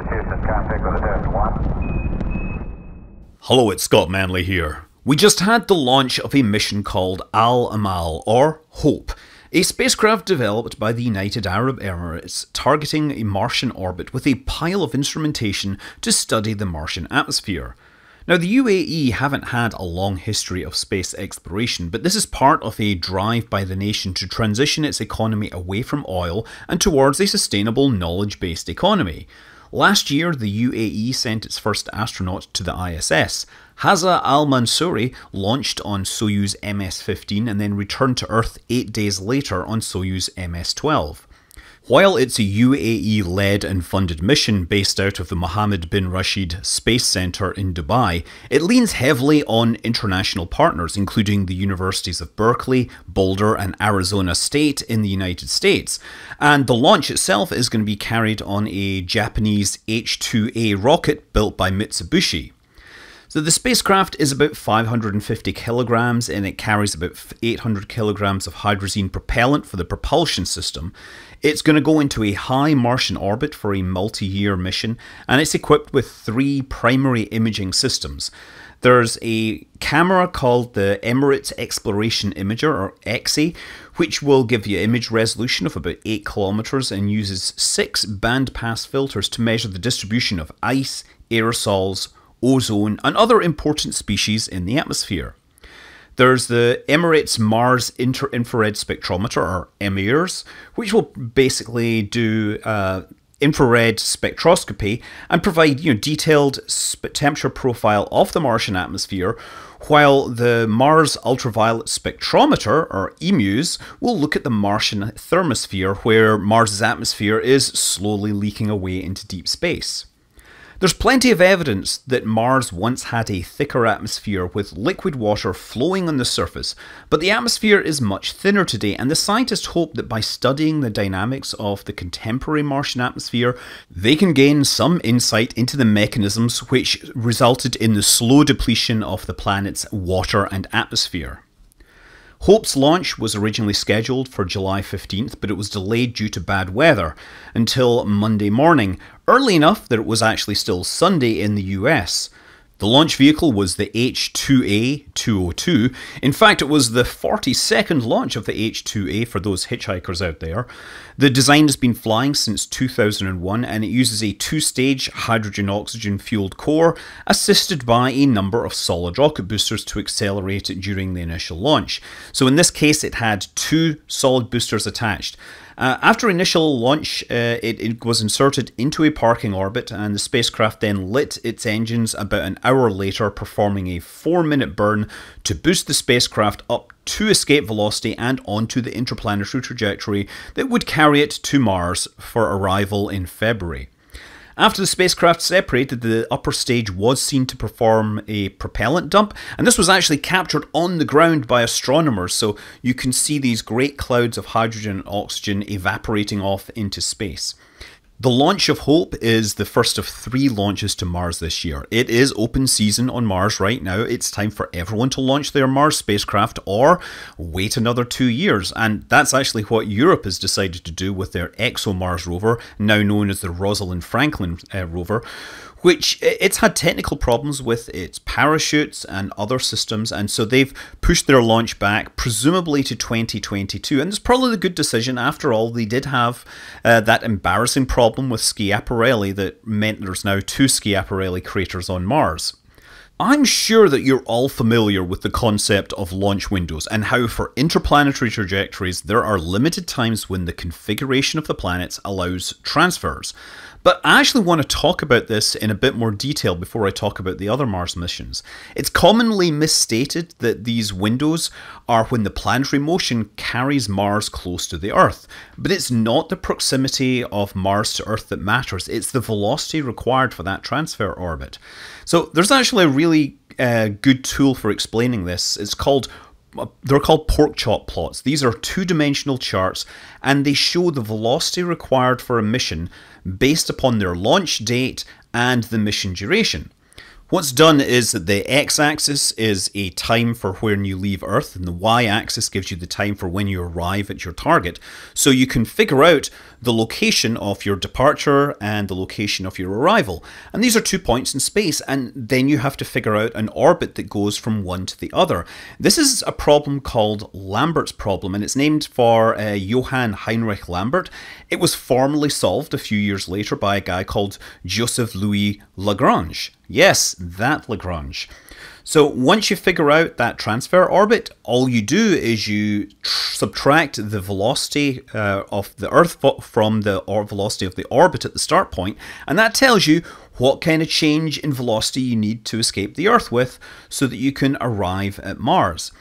Houston, contact with a test 1. Hello, it's Scott Manley here. We just had the launch of a mission called Al-Amal, or HOPE, a spacecraft developed by the United Arab Emirates targeting a Martian orbit with a pile of instrumentation to study the Martian atmosphere. Now, the UAE haven't had a long history of space exploration, but this is part of a drive by the nation to transition its economy away from oil and towards a sustainable knowledge-based economy. Last year, the UAE sent its first astronaut to the ISS. Hazza Al-Mansouri launched on Soyuz MS-15 and then returned to Earth 8 days later on Soyuz MS-12. While it's a UAE-led and funded mission based out of the Mohammed bin Rashid Space Center in Dubai, it leans heavily on international partners, including the universities of Berkeley, Boulder, and Arizona State in the United States. And the launch itself is going to be carried on a Japanese H-2A rocket built by Mitsubishi. So the spacecraft is about 550 kilograms and it carries about 800 kilograms of hydrazine propellant for the propulsion system. It's going to go into a high Martian orbit for a multi-year mission, and it's equipped with 3 primary imaging systems. There's a camera called the Emirates Exploration Imager, or EXI, which will give you image resolution of about 8 kilometers and uses 6 bandpass filters to measure the distribution of ice, aerosols, ozone, and other important species in the atmosphere. There's the Emirates Mars Inter-Infrared Spectrometer, or EMIRS, which will basically do infrared spectroscopy and provide detailed temperature profile of the Martian atmosphere, while the Mars Ultraviolet Spectrometer, or EMUS, will look at the Martian thermosphere, where Mars's atmosphere is slowly leaking away into deep space. There's plenty of evidence that Mars once had a thicker atmosphere with liquid water flowing on the surface, but the atmosphere is much thinner today, and the scientists hope that by studying the dynamics of the contemporary Martian atmosphere, they can gain some insight into the mechanisms which resulted in the slow depletion of the planet's water and atmosphere. HOPE's launch was originally scheduled for July 15th, but it was delayed due to bad weather until Monday morning, early enough that it was actually still Sunday in the US. The launch vehicle was the H-2A-202. In fact, it was the 42nd launch of the H-2A for those hitchhikers out there. The design has been flying since 2001, and it uses a 2-stage hydrogen-oxygen fueled core assisted by a number of solid rocket boosters to accelerate it during the initial launch. So in this case, it had 2 solid boosters attached. After initial launch, it was inserted into a parking orbit, and the spacecraft then lit its engines about an hour later, performing a 4-minute burn to boost the spacecraft up to escape velocity and onto the interplanetary trajectory that would carry it to Mars for arrival in February. After the spacecraft separated, the upper stage was seen to perform a propellant dump, and this was actually captured on the ground by astronomers, so you can see these great clouds of hydrogen and oxygen evaporating off into space. The launch of HOPE is the first of 3 launches to Mars this year. It is open season on Mars right now. It's time for everyone to launch their Mars spacecraft or wait another 2 years. And that's actually what Europe has decided to do with their ExoMars rover, now known as the Rosalind Franklin rover, which it's had technical problems with its parachutes and other systems, and so they've pushed their launch back, presumably to 2022, and it's probably a good decision. After all, they did have that embarrassing problem with Schiaparelli that meant there's now 2 Schiaparelli craters on Mars. I'm sure that you're all familiar with the concept of launch windows and how for interplanetary trajectories there are limited times when the configuration of the planets allows transfers. But I actually want to talk about this in a bit more detail before I talk about the other Mars missions. It's commonly misstated that these windows are when the planetary motion carries Mars close to the Earth. But it's not the proximity of Mars to Earth that matters, it's the velocity required for that transfer orbit. So there's actually a really good tool for explaining this. They're called Porkchop Plots. These are 2-dimensional charts, and they show the velocity required for a mission based upon their launch date and the mission duration. What's done is that the x-axis is a time for when you leave Earth, and the y-axis gives you the time for when you arrive at your target. So you can figure out the location of your departure and the location of your arrival. And these are 2 points in space, and then you have to figure out an orbit that goes from one to the other. This is a problem called Lambert's problem, and it's named for Johann Heinrich Lambert. It was formally solved a few years later by a guy called Joseph Louis Lagrange. Yes, that Lagrange. So once you figure out that transfer orbit, all you do is you subtract the velocity of the Earth from the velocity of the orbit at the start point, and that tells you what kind of change in velocity you need to escape the Earth with so that you can arrive at Mars.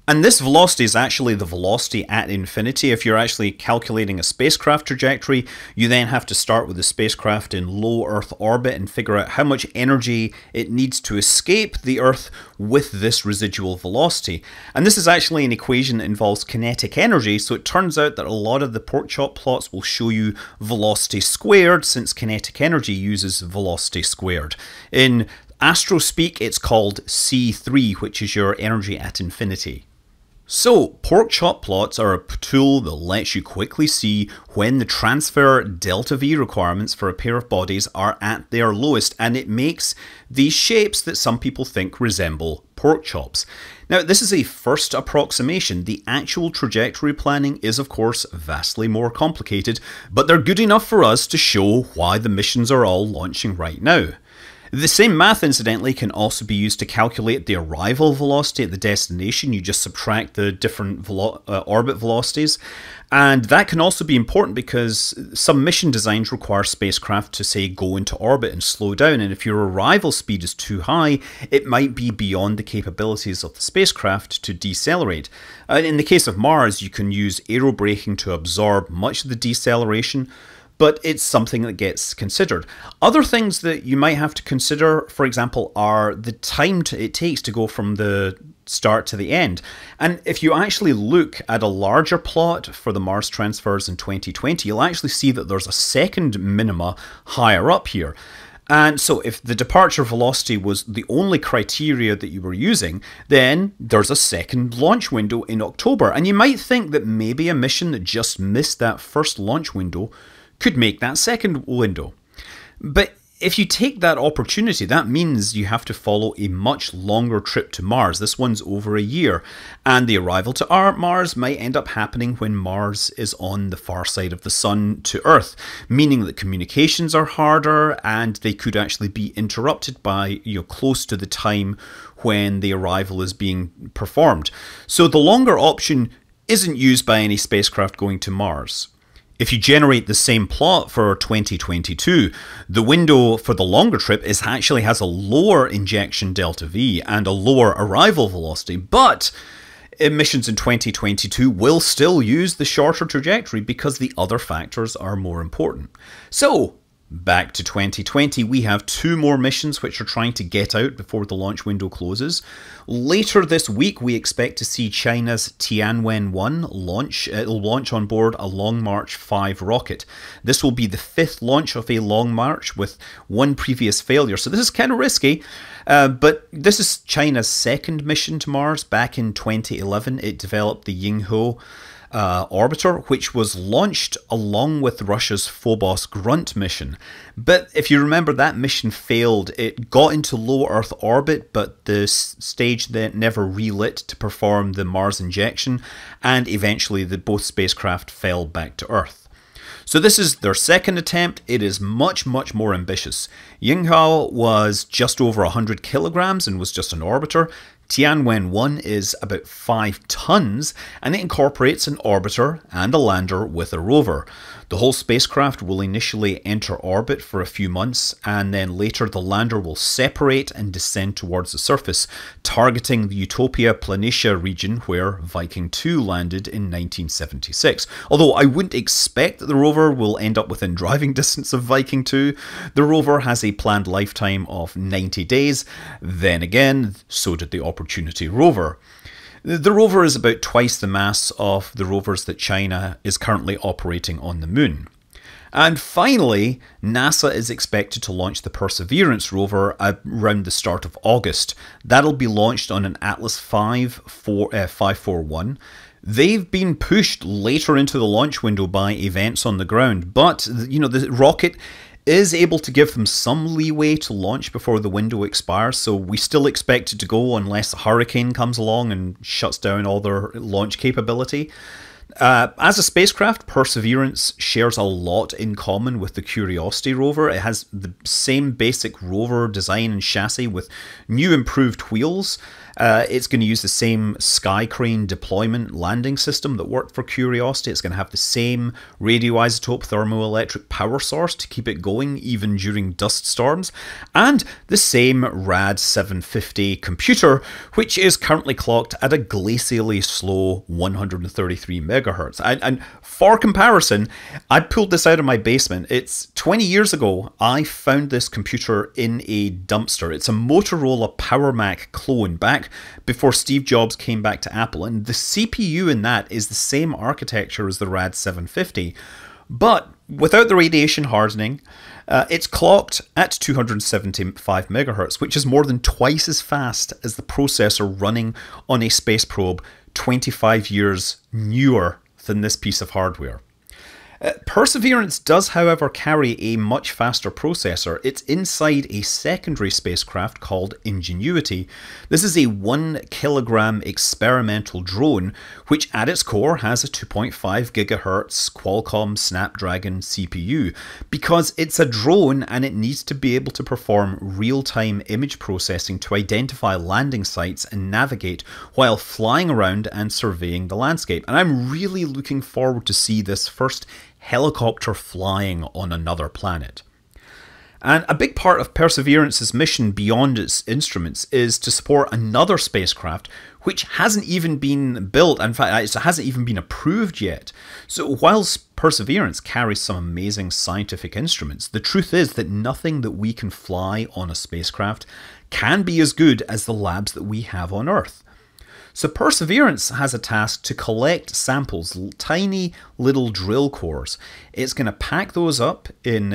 And this velocity is actually the velocity at infinity. If you're actually calculating a spacecraft trajectory, you then have to start with the spacecraft in low Earth orbit and figure out how much energy it needs to escape the Earth with this residual velocity. And this is actually an equation that involves kinetic energy, so it turns out that a lot of the Porkchop plots will show you velocity squared, since kinetic energy uses velocity squared. In astrospeak, it's called C3, which is your energy at infinity. So, Porkchop plots are a tool that lets you quickly see when the transfer delta V requirements for a pair of bodies are at their lowest, and it makes these shapes that some people think resemble pork chops. Now, this is a first approximation. The actual trajectory planning is, of course, vastly more complicated, but they're good enough for us to show why the missions are all launching right now. The same math, incidentally, can also be used to calculate the arrival velocity at the destination. You just subtract the different orbit velocities. And that can also be important because some mission designs require spacecraft to, say, go into orbit and slow down. And if your arrival speed is too high, it might be beyond the capabilities of the spacecraft to decelerate. In the case of Mars, you can use aerobraking to absorb much of the deceleration, but it's something that gets considered. Other things that you might have to consider, for example, are the time it takes to go from the start to the end. And if you actually look at a larger plot for the Mars transfers in 2020, you'll actually see that there's a second minima higher up here. And so if the departure velocity was the only criteria that you were using, then there's a second launch window in October. And you might think that maybe a mission that just missed that first launch window could make that second window. But if you take that opportunity, that means you have to follow a much longer trip to Mars. This one's over a year, and the arrival to Mars might end up happening when Mars is on the far side of the Sun to Earth, meaning that communications are harder and they could actually be interrupted by, close to the time when the arrival is being performed. So the longer option isn't used by any spacecraft going to Mars. If you generate the same plot for 2022, the window for the longer trip actually has a lower injection delta V and a lower arrival velocity, but missions in 2022 will still use the shorter trajectory because the other factors are more important. So, back to 2020, we have 2 more missions which are trying to get out before the launch window closes. Later this week, we expect to see China's Tianwen-1 launch. It'll launch on board a Long March 5 rocket. This will be the 5th launch of a Long March with 1 previous failure, so this is kind of risky. But this is China's second mission to Mars. Back in 2011, it developed the Yinghe orbiter, which was launched along with Russia's Phobos Grunt mission. But if you remember, that mission failed. It got into low Earth orbit, but the stage then never relit to perform the Mars injection, and eventually both spacecraft fell back to Earth. So this is their second attempt. It is much, much more ambitious. Yinghe was just over 100 kilograms and was just an orbiter. Tianwen-1 is about 5 tons, and it incorporates an orbiter and a lander with a rover. The whole spacecraft will initially enter orbit for a few months, and then later the lander will separate and descend towards the surface, targeting the Utopia Planitia region where Viking 2 landed in 1976. Although I wouldn't expect that the rover will end up within driving distance of Viking 2. The rover has a planned lifetime of 90 days. Then again, so did the Opportunity rover. The rover is about twice the mass of the rovers that China is currently operating on the moon. And finally, NASA is expected to launch the Perseverance rover around the start of August. That'll be launched on an Atlas V 541. They've been pushed later into the launch window by events on the ground, but the rocket is able to give them some leeway to launch before the window expires, so we still expect it to go unless a hurricane comes along and shuts down all their launch capability. As a spacecraft, Perseverance shares a lot in common with the Curiosity rover. It has the same basic rover design and chassis with new improved wheels. It's going to use the same sky crane deployment landing system that worked for Curiosity. It's going to have the same radioisotope thermoelectric power source to keep it going even during dust storms, and the same Rad 750 computer, which is currently clocked at a glacially slow 133 megahertz. And for comparison, I pulled this out of my basement. It's 20 years ago, I found this computer in a dumpster. It's a Motorola Power Mac clone back before Steve Jobs came back to Apple, and the CPU in that is the same architecture as the Rad 750, but without the radiation hardening. It's clocked at 275 megahertz, which is more than twice as fast as the processor running on a space probe 25 years newer than this piece of hardware. Perseverance does, however, carry a much faster processor. It's inside a secondary spacecraft called Ingenuity. This is a 1 kilogram experimental drone, which at its core has a 2.5 gigahertz Qualcomm Snapdragon CPU. Because it's a drone and it needs to be able to perform real-time image processing to identify landing sites and navigate while flying around and surveying the landscape. And I'm really looking forward to see this first helicopter flying on another planet. And a big part of Perseverance's mission beyond its instruments is to support another spacecraft which hasn't even been built. In fact, it hasn't even been approved yet. So whilst Perseverance carries some amazing scientific instruments, the truth is that nothing that we can fly on a spacecraft can be as good as the labs that we have on Earth. So Perseverance has a task to collect samples, tiny little drill cores. It's going to pack those up in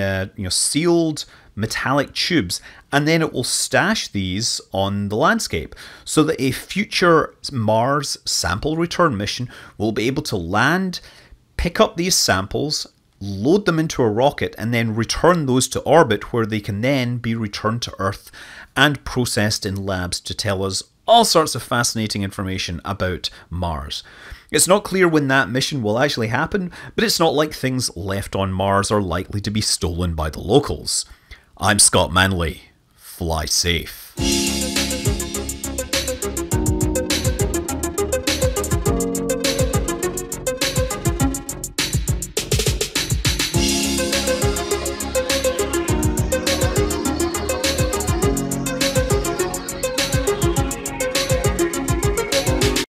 sealed metallic tubes, and then it will stash these on the landscape so that a future Mars sample return mission will be able to land, pick up these samples, load them into a rocket, and then return those to orbit, where they can then be returned to Earth and processed in labs to tell us all sorts of fascinating information about Mars. It's not clear when that mission will actually happen, but it's not like things left on Mars are likely to be stolen by the locals. I'm Scott Manley. Fly safe.